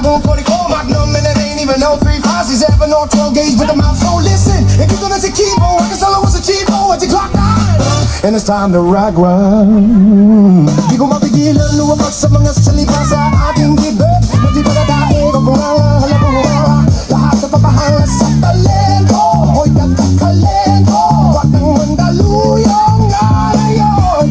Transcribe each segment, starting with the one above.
bagong 44 Magnum and it ain't even no 3.5 She's ever no 12 gauge but the mouth so listen If you're gonna say Kibo, I can solo was a Chibo at your clock 9 And it's time to rock run Di ko mapigilan lumabas sa mga salita sa ating bibig Hindi pa natae ko bumanga, hala bumanga Lahat na papahala sa talento Hoy kakakalento Wag nang mandaluyong ngalayon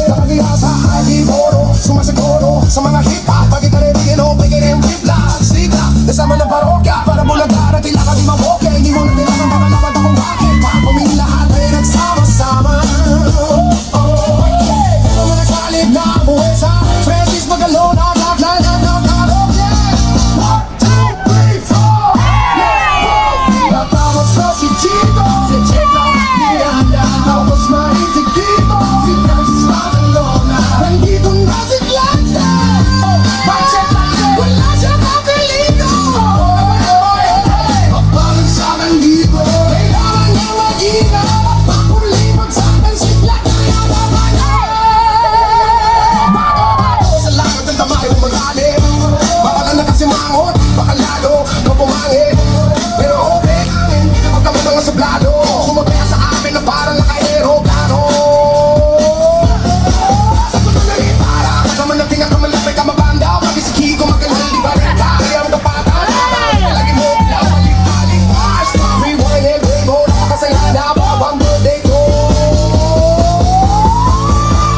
Nakagaya sa high-boro Sumasagoro sa mga hip-hop Pagkita rin bigyan o bigyan ng rip-lock Sleep-lock Nasama ng parokya Para bulaga at tila ka di mabokya Hindi mo na kailangan makalaman akong bakit Papumin lahat ay nagsama-sama Ito mo nagsalit na buhay sa Francis Magalo na blackline at nakarokya 1, 2, 3, 4 Natapos na si Chico Si Chico Miranda Tapos mahin si Kiko Si Francis Magalona Nandito na si Glanta Bakit wala siya kapiligo Papalag sa nandito Kailangan niya mag-ina Pakulipag sa akin si Glanta Sa lakad ng tamay mo magaling Baka na nakasimangot Baka lalo kang pumangit Pero okay angin Huwag ka mo mga sublado Sumabaya sa amin na parang naka-aeroplano Sa tuto na rin para Kasama ng pinakamalapit ka mabanda Pagi si Kiko magaling di ba rin Kaya mo kapata Lagi mo bilang balik-balik Fast Rewind and rainbow Nakakasaya na bawang birthday ko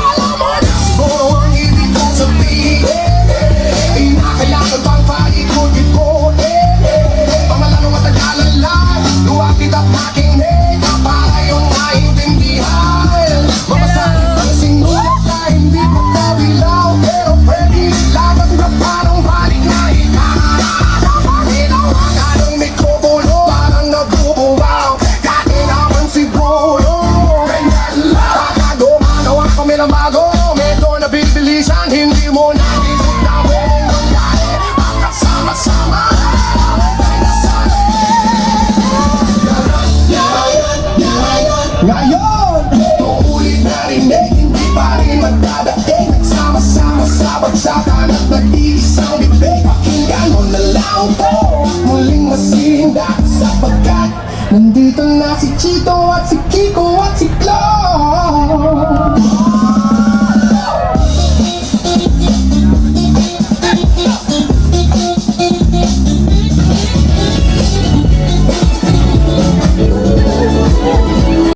Alam mo na siguro ang ibig kong sabihin Inakailangan bang paikot-ikot Pamalanong at tagalan lang Luwag kitap makinig Para yung maintindihan Mabasahin ang sinulat na hindi ko nabilaw Pero pwede laban na parang balik na Panginaw ang anong mikropono Parang nagbubuwaw Kakinaman si Bruno Ganyan lang Kakagumanaw ang pamilambago Medyo na bibilisan Hindi mo naisip na pwedeng mangyari Magkasama-sama Ngayon, uulit na rinig Hindi pa rin magdadating Nagsama-sama sa bagsakan At nag-iisang bibig Pakinggan mo na lang po Muling masihinda Sapagkat Nandito na si Chito at si Kiko